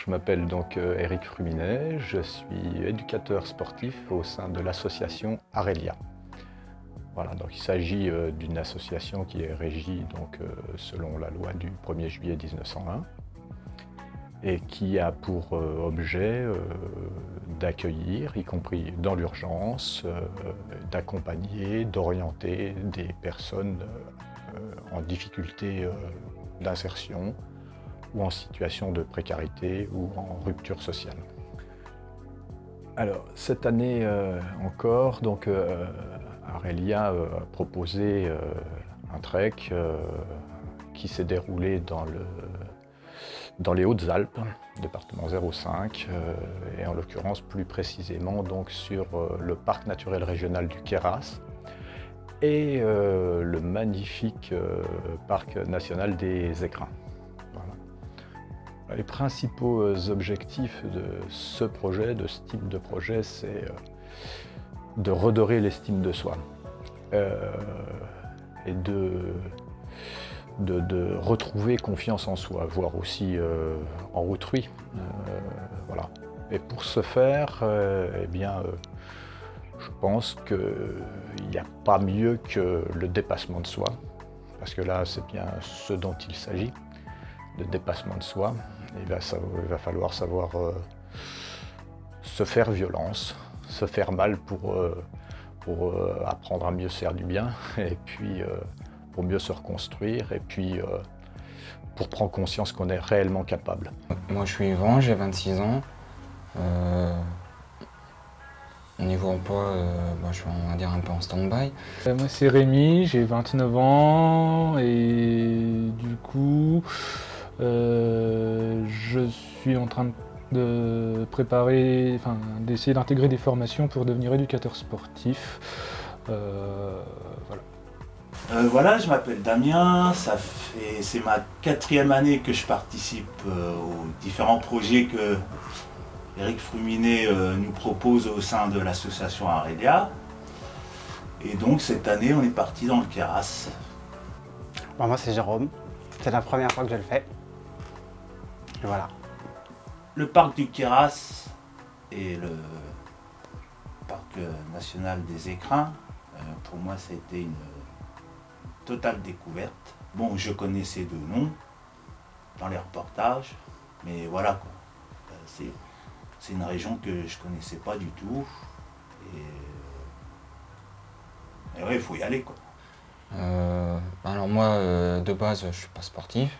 Je m'appelle donc Éric Fruminet, je suis éducateur sportif au sein de l'association Arelia. Voilà, donc il s'agit d'une association qui est régie selon la loi du 1er juillet 1901 et qui a pour objet d'accueillir, y compris dans l'urgence, d'accompagner, d'orienter des personnes en difficulté d'insertion ou en situation de précarité ou en rupture sociale. Alors cette année encore, Arelia a proposé un trek qui s'est déroulé dans les Hautes-Alpes, département 05, et en l'occurrence plus précisément donc sur le parc naturel régional du Queyras et le magnifique parc national des Écrins. Voilà. Les principaux objectifs de ce projet, de ce type de projet, c'est de redorer l'estime de soi et de retrouver confiance en soi, voire aussi en autrui. Voilà. Et pour ce faire, je pense qu'il n'y a pas mieux que le dépassement de soi, parce que là, c'est bien ce dont il s'agit, de dépassement de soi. Il va falloir savoir se faire violence, se faire mal pour apprendre à mieux se faire du bien, et puis pour mieux se reconstruire, et puis pour prendre conscience qu'on est réellement capable. Moi je suis Yvan, j'ai 26 ans. Au niveau emploi, je suis on va dire un peu en stand-by. Moi c'est Rémi, j'ai 29 ans et du coup je suis en train de préparer, d'essayer d'intégrer des formations pour devenir éducateur sportif. Voilà. Voilà, je m'appelle Damien, c'est ma 4e année que je participe aux différents projets que Éric Fruminet nous propose au sein de l'association Arelia. Et donc cette année, on est parti dans le Queyras. Bon, moi c'est Jérôme, c'est la première fois que je le fais. Et voilà. Le parc du Queyras et le parc national des Écrins, pour moi ça a été une totale découverte. Bon, je connaissais de nom dans les reportages, mais voilà quoi. C'est une région que je connaissais pas du tout. Et ouais, il faut y aller quoi. Alors moi, de base, je suis pas sportif.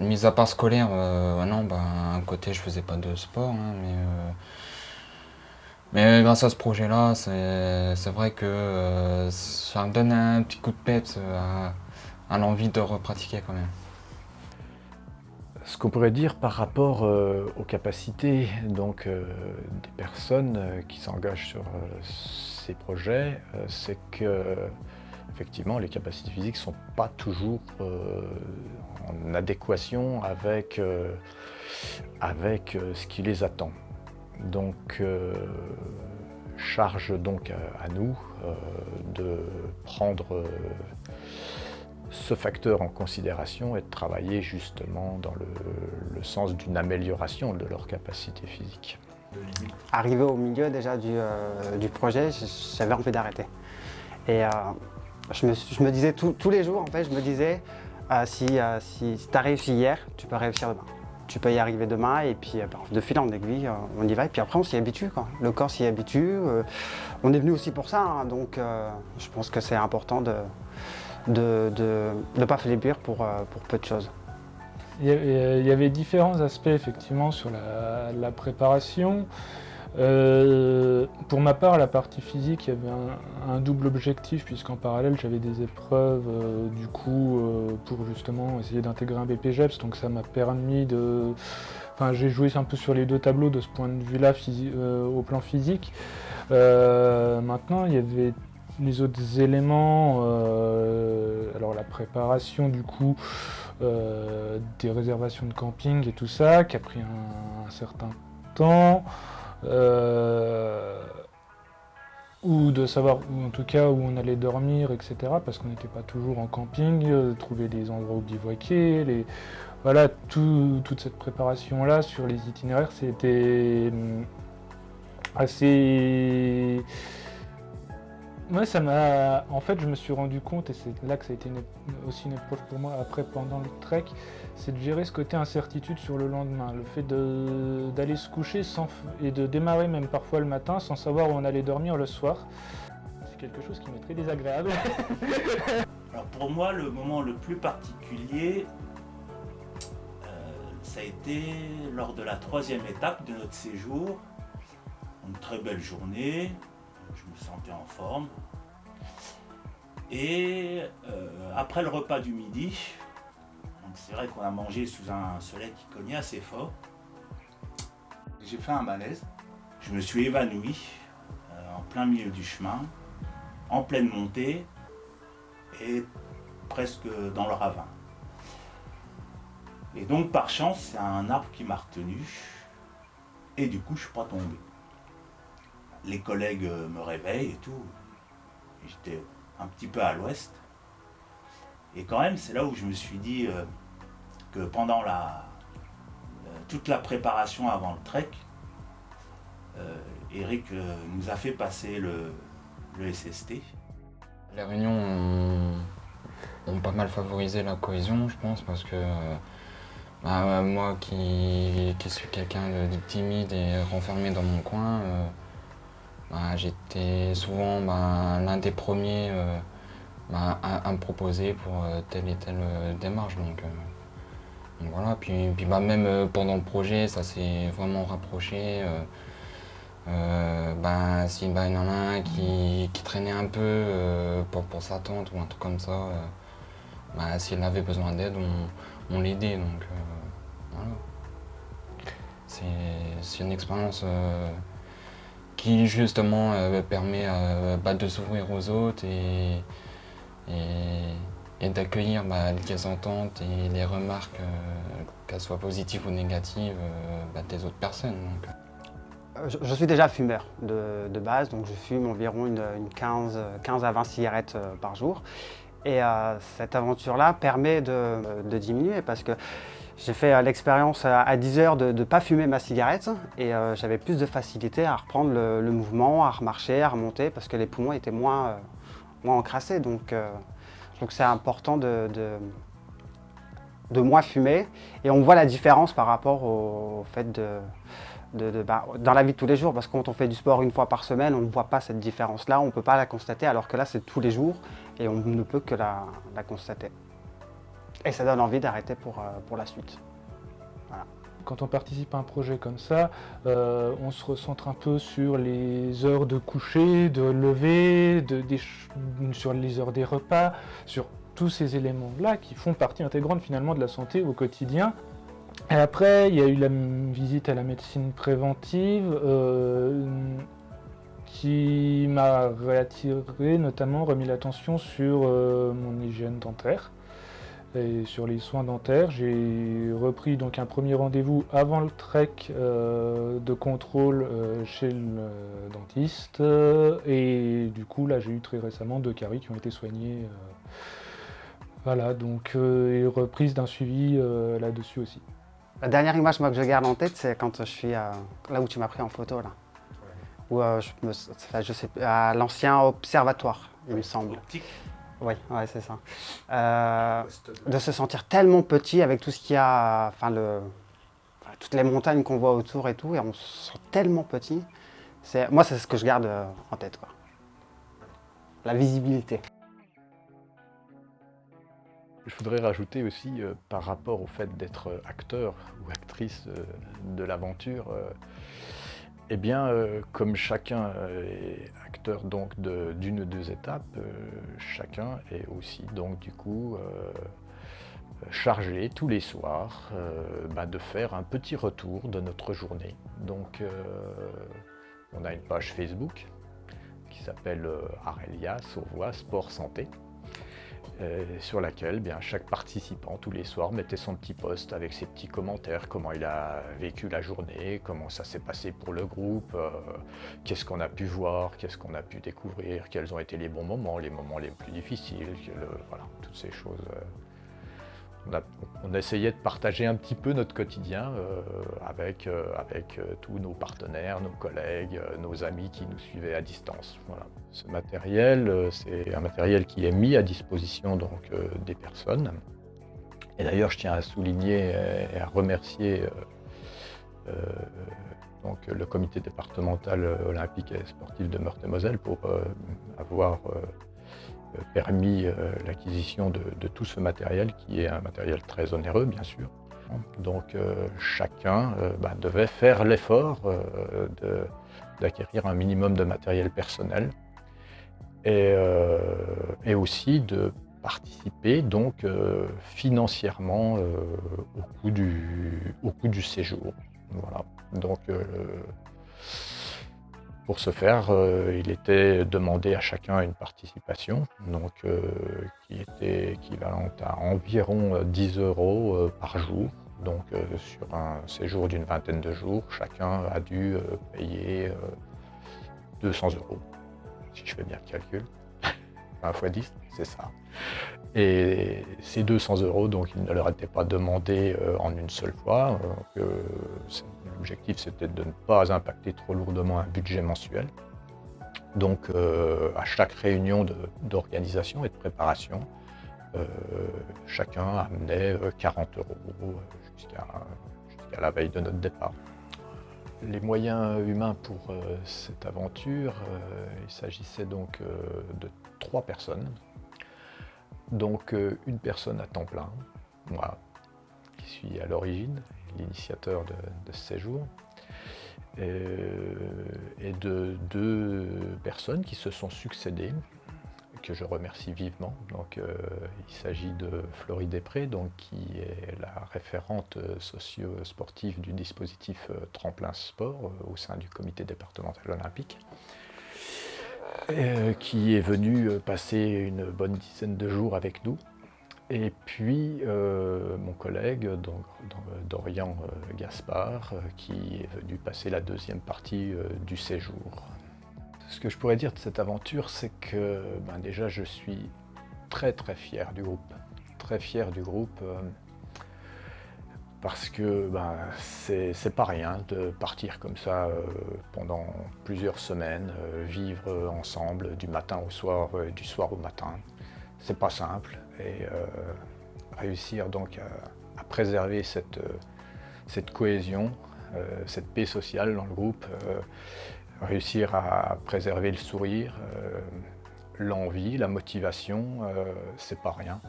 Mis à part scolaire, non, à côté je faisais pas de sport, hein, mais grâce à ce projet-là, c'est vrai que ça me donne un petit coup de peps à l'envie de repratiquer quand même. Ce qu'on pourrait dire par rapport aux capacités des personnes qui s'engagent sur ces projets, c'est que effectivement les capacités physiques ne sont pas toujours en adéquation avec ce qui les attend. Donc charge donc à nous de prendre ce facteur en considération et de travailler justement dans le sens d'une amélioration de leurs capacités physiques. Arrivé au milieu déjà du projet, j'avais envie d'arrêter. Et je me disais tous les jours, en fait, je me disais si tu as réussi hier, tu peux réussir demain. Tu peux y arriver demain et puis de fil en aiguille, on y va et puis après on s'y habitue, quoi. Le corps s'y habitue. On est venu aussi pour ça, hein, donc je pense que c'est important de ne pas faiblir pour peu de choses. Il y avait différents aspects effectivement sur la préparation. Pour ma part, la partie physique, il y avait un double objectif puisqu'en parallèle j'avais des épreuves pour justement essayer d'intégrer un BPGEPS, donc ça m'a permis de... j'ai joué un peu sur les deux tableaux de ce point de vue-là au plan physique. Maintenant, il y avait les autres éléments, alors la préparation des réservations de camping et tout ça, qui a pris un certain temps. Ou de savoir en tout cas où on allait dormir, etc. Parce qu'on n'était pas toujours en camping, trouver des endroits où bivouaquer, voilà, toute cette préparation-là sur les itinéraires, c'était assez... Moi, ça m'a... En fait, je me suis rendu compte, et c'est là que ça a été aussi une épreuve pour moi après, pendant le trek, c'est de gérer ce côté incertitude sur le lendemain. Le fait d'aller se coucher et de démarrer même parfois le matin sans savoir où on allait dormir le soir. C'est quelque chose qui m'est très désagréable. Alors pour moi, le moment le plus particulier, ça a été lors de la 3e étape de notre séjour. Une très belle journée, je me sentais en forme. Et après le repas du midi, c'est vrai qu'on a mangé sous un soleil qui cognait assez fort. J'ai fait un malaise, je me suis évanoui en plein milieu du chemin, en pleine montée et presque dans le ravin. Et donc par chance, c'est un arbre qui m'a retenu et du coup je suis pas tombé. Les collègues me réveillent et tout, j'étais un petit peu à l'ouest. Et quand même, c'est là où je me suis dit que pendant toute la préparation avant le trek, Eric nous a fait passer le SST. Les réunions ont pas mal favorisé la cohésion, je pense, parce que moi qui suis quelqu'un de timide et renfermé dans mon coin, j'étais souvent l'un des premiers à me proposer pour telle et telle démarche. Donc voilà, puis même pendant le projet, ça s'est vraiment rapproché. S'il y en a un qui traînait un peu pour sa tante ou un truc comme ça, s'il avait besoin d'aide, on l'aidait. Donc voilà. C'est une expérience qui justement permet de s'ouvrir aux autres et d'accueillir les ententes et les remarques, qu'elles soient positives ou négatives, des autres personnes. Donc. Je suis déjà fumeur de base, donc je fume environ une 15 à 20 cigarettes par jour. Et cette aventure-là permet de diminuer parce que j'ai fait l'expérience à 10 heures de ne pas fumer ma cigarette et j'avais plus de facilité à reprendre le mouvement, à remarcher, à remonter parce que les poumons étaient moins encrassés. Donc c'est important de moins fumer et on voit la différence par rapport au fait dans la vie de tous les jours, parce que quand on fait du sport une fois par semaine, on ne voit pas cette différence-là, on ne peut pas la constater, alors que là c'est tous les jours et on ne peut que la constater. Et ça donne envie d'arrêter pour la suite. Voilà. Quand on participe à un projet comme ça, on se recentre un peu sur les heures de coucher, de lever, sur les heures des repas, sur tous ces éléments-là qui font partie intégrante finalement de la santé au quotidien. Et après, il y a eu la visite à la médecine préventive qui m'a réattiré, notamment remis l'attention sur mon hygiène dentaire et sur les soins dentaires. J'ai repris donc un premier rendez-vous avant le trek de contrôle chez le dentiste et du coup là j'ai eu très récemment 2 caries qui ont été soignées. Voilà, donc et reprise d'un suivi là-dessus aussi. La dernière image que je garde en tête, c'est quand je suis là où tu m'as pris en photo, là. Où je sais, à l'ancien observatoire, il me semble. Optique. Oui, c'est ça. De se sentir tellement petit avec tout ce qu'il y a, toutes les montagnes qu'on voit autour et tout, et on se sent tellement petit. Moi, c'est ce que je garde en tête, quoi. La visibilité. Je voudrais rajouter aussi par rapport au fait d'être acteur ou actrice de l'aventure, comme chacun est acteur donc d'une ou 2 étapes, chacun est aussi donc du coup chargé tous les soirs de faire un petit retour de notre journée. Donc on a une page Facebook qui s'appelle Arelia Sauvois Sport Santé. Sur laquelle chaque participant tous les soirs mettait son petit post avec ses petits commentaires, comment il a vécu la journée, comment ça s'est passé pour le groupe, qu'est-ce qu'on a pu voir, qu'est-ce qu'on a pu découvrir, quels ont été les bons moments, les moments les plus difficiles, voilà, toutes ces choses. On essayait de partager un petit peu notre quotidien avec tous nos partenaires, nos collègues, nos amis qui nous suivaient à distance. Voilà. Ce matériel, c'est un matériel qui est mis à disposition donc, des personnes. Et d'ailleurs, je tiens à souligner et à remercier donc, le comité départemental olympique et sportif de Meurthe-et-Moselle pour avoir permis l'acquisition de tout ce matériel, qui est un matériel très onéreux, bien sûr. Donc chacun devait faire l'effort d'acquérir un minimum de matériel personnel et aussi de participer donc financièrement au coût du séjour. Voilà. Donc pour ce faire, il était demandé à chacun une participation, donc, qui était équivalente à environ 10 € par jour. Donc sur un séjour d'une vingtaine de jours, chacun a dû payer 200 €, si je fais bien le calcul. 1 x 10, c'est ça. Et ces 200 €, donc, ils ne leur étaient pas demandés en une seule fois. L'objectif, c'était de ne pas impacter trop lourdement un budget mensuel. Donc, à chaque réunion d'organisation et de préparation, chacun amenait 40 € jusqu'à la veille de notre départ. Les moyens humains pour cette aventure, il s'agissait donc de 3 personnes. Donc une personne à temps plein, moi, qui suis à l'origine, l'initiateur de ce séjour, et de 2 personnes qui se sont succédées, que je remercie vivement. Donc il s'agit de Florie Després, donc, qui est la référente socio-sportive du dispositif Tremplin Sport au sein du comité départemental olympique, qui est venu passer une bonne dizaine de jours avec nous. Et puis mon collègue Dorian Gaspard, qui est venu passer la deuxième partie du séjour. Ce que je pourrais dire de cette aventure, c'est que déjà je suis très très fier du groupe. Très fier du groupe parce que c'est pas rien de partir comme ça pendant plusieurs semaines, vivre ensemble du matin au soir et du soir au matin. C'est pas simple, et réussir donc à préserver cette cohésion, cette paix sociale dans le groupe, réussir à préserver le sourire, l'envie, la motivation, c'est pas rien.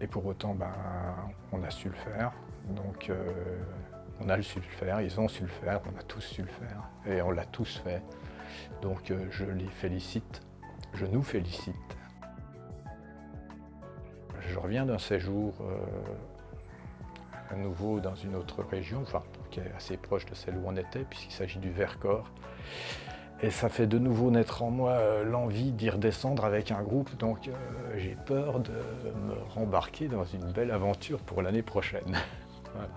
Et pour autant, on a su le faire. Donc on a su le faire, ils ont su le faire, on a tous su le faire, et on l'a tous fait. Donc je les félicite, je nous félicite. Je reviens d'un séjour à nouveau dans une autre région, enfin, qui est assez proche de celle où on était, puisqu'il s'agit du Vercors. Et ça fait de nouveau naître en moi l'envie d'y redescendre avec un groupe, donc j'ai peur de me rembarquer dans une belle aventure pour l'année prochaine. Voilà.